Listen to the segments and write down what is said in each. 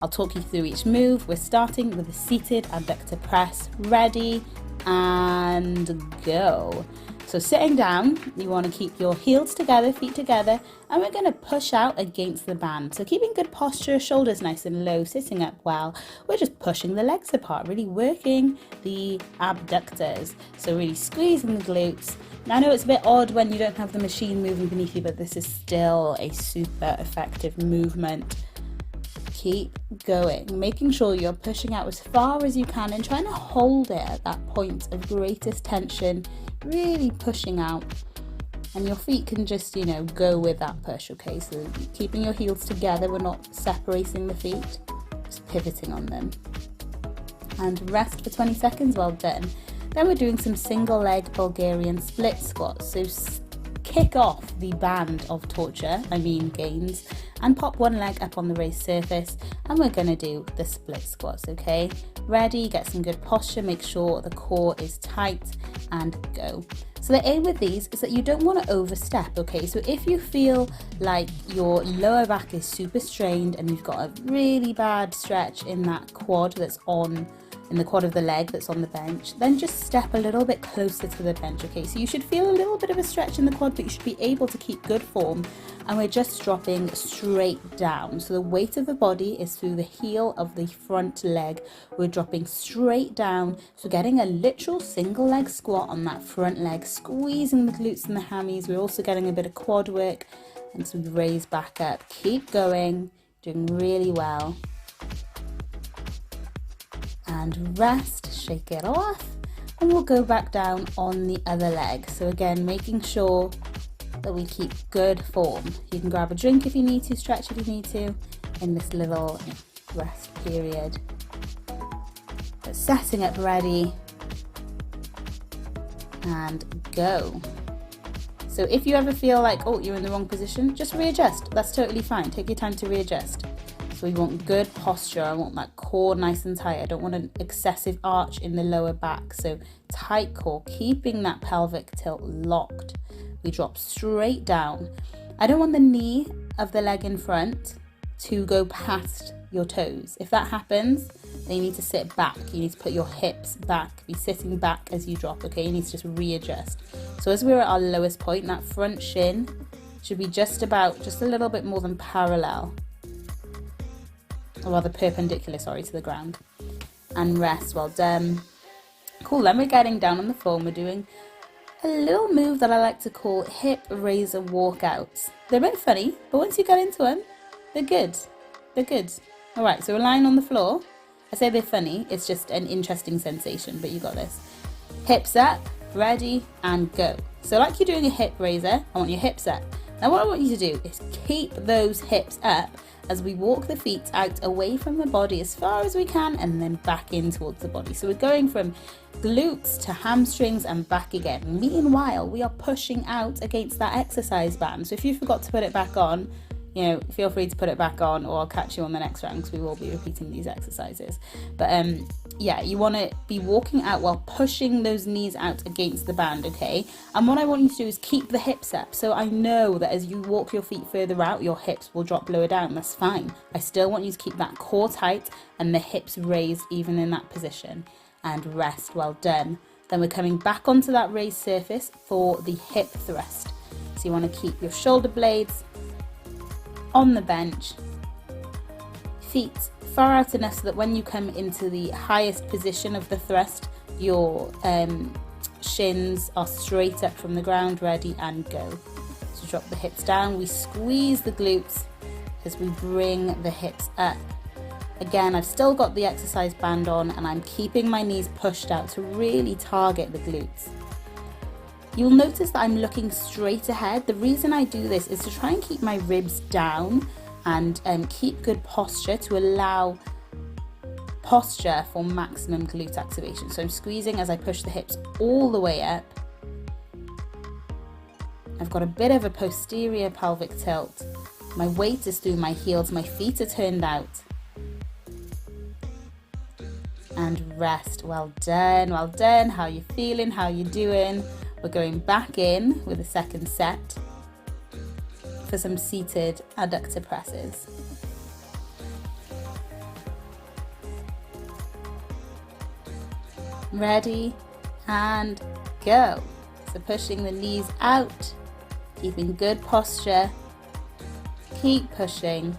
I'll talk you through each move. We're starting with a seated adductor press. Ready and go. So sitting down, you want to keep your heels together, feet together, and we're going to push out against the band. So keeping good posture, shoulders nice and low, sitting up well. We're just pushing the legs apart, really working the abductors. So really squeezing the glutes. Now, I know it's a bit odd when you don't have the machine moving beneath you, but this is still a super effective movement. Keep going, making sure you're pushing out as far as you can and trying to hold it at that point of greatest tension, really pushing out, and your feet can just, go with that push. Okay, so keeping your heels together, we're not separating the feet, just pivoting on them, and rest for 20 seconds. Well done. Then we're doing some single leg Bulgarian split squats. So kick off the band of torture, gains, and pop one leg up on the raised surface, and we're going to do the split squats. Okay, ready, get some good posture, make sure the core is tight, and go. So the aim with these is that you don't want to overstep. Okay, so if you feel like your lower back is super strained and you've got a really bad stretch in that quad in the quad of the leg that's on the bench, then just step a little bit closer to the bench. Okay, so you should feel a little bit of a stretch in the quad, but you should be able to keep good form, and we're just dropping straight down. So the weight of the body is through the heel of the front leg. We're dropping straight down, so getting a literal single leg squat on that front leg, squeezing the glutes and the hammies. We're also getting a bit of quad work, and so we raise back up. Keep going, doing really well. And rest, shake it off, and we'll go back down on the other leg. So again, making sure that we keep good form. You can grab a drink if you need to, stretch if you need to, in this little rest period. But setting up ready, and go. So if you ever feel like, you're in the wrong position, just readjust. That's totally fine. Take your time to readjust. So we want good posture. I want that core nice and tight. I don't want an excessive arch in the lower back. So tight core, keeping that pelvic tilt locked. We drop straight down. I don't want the knee of the leg in front to go past your toes. If that happens, then you need to sit back. You need to put your hips back, be sitting back as you drop. Okay, you need to just readjust. So as we're at our lowest point, that front shin should be just a little bit more than parallel, or rather perpendicular, to the ground. And rest. Well done. Cool, then we're getting down on the floor and we're doing a little move that I like to call hip raiser walkouts. They're a bit funny, but once you get into them, they're good. All right, so we're lying on the floor. I say they're funny, it's just an interesting sensation, but you got this. Hips up, ready, and go. So like you're doing a hip raiser, I want your hips up. Now what I want you to do is keep those hips up as we walk the feet out away from the body as far as we can, and then back in towards the body. So we're going from glutes to hamstrings and back again. Meanwhile, we are pushing out against that exercise band. So if you forgot to put it back on, feel free to put it back on, or I'll catch you on the next round because we will be repeating these exercises. But you want to be walking out while pushing those knees out against the band, okay? And what I want you to do is keep the hips up. So I know that as you walk your feet further out, your hips will drop lower down. That's fine. I still want you to keep that core tight and the hips raised even in that position. And rest. Well done. Then we're coming back onto that raised surface for the hip thrust. So you want to keep your shoulder blades on the bench, feet far out enough so that when you come into the highest position of the thrust, your shins are straight up from the ground, ready and go. So drop the hips down, we squeeze the glutes as we bring the hips up. Again, I've still got the exercise band on and I'm keeping my knees pushed out to really target the glutes. You'll notice that I'm looking straight ahead. The reason I do this is to try and keep my ribs down and keep good posture to allow posture for maximum glute activation. So I'm squeezing as I push the hips all the way up. I've got a bit of a posterior pelvic tilt. My weight is through my heels, my feet are turned out. And rest. Well done, well done. How you feeling? How you doing? We're going back in with a second set for some seated adductor presses. Ready and go. So pushing the knees out, keeping good posture. Keep pushing.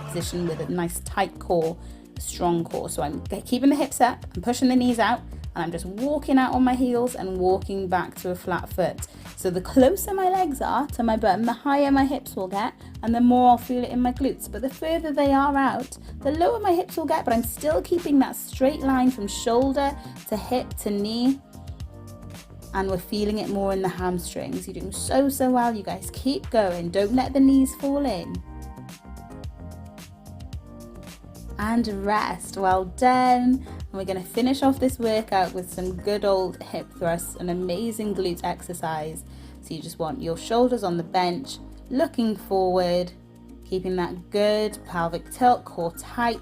Position with a nice tight core, strong core. So I'm keeping the hips up, I'm pushing the knees out, and I'm just walking out on my heels and walking back to a flat foot. So the closer my legs are to my bum, the higher my hips will get, and the more I'll feel it in my glutes. But the further they are out, the lower my hips will get, but I'm still keeping that straight line from shoulder to hip to knee. And we're feeling it more in the hamstrings. You're doing so well, you guys. Keep going. Don't let the knees fall in. And rest. Well done. And we're going to finish off this workout with some good old hip thrusts, an amazing glute exercise. So you just want your shoulders on the bench, looking forward, keeping that good pelvic tilt, core tight,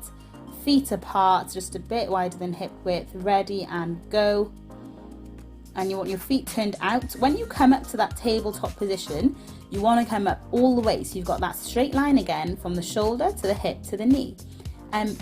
feet apart, just a bit wider than hip width. Ready and go. And you want your feet turned out. When you come up to that tabletop position, you want to come up all the way. So you've got that straight line again from the shoulder to the hip to the knee.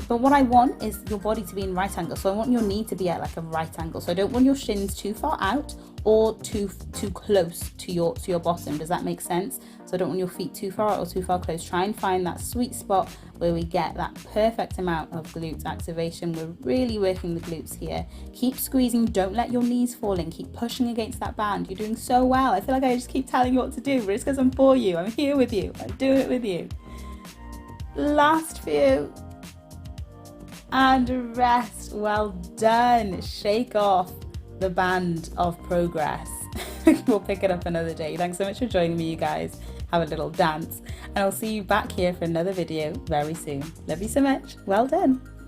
But what I want is your body to be in right angle. So I want your knee to be at like a right angle. So I don't want your shins too far out or too close to your bottom. Does that make sense? So I don't want your feet too far out or too far close. Try and find that sweet spot where we get that perfect amount of glute activation. We're really working the glutes here. Keep squeezing. Don't let your knees fall in. Keep pushing against that band. You're doing so well. I feel like I just keep telling you what to do, but it's because I'm for you. I'm here with you. I'm doing it with you. Last few. And rest. Well done. Shake off the band of progress. We'll pick it up another day. Thanks so much for joining me, you guys. Have a little dance, and I'll see you back here for another video very soon. Love you so much. Well done.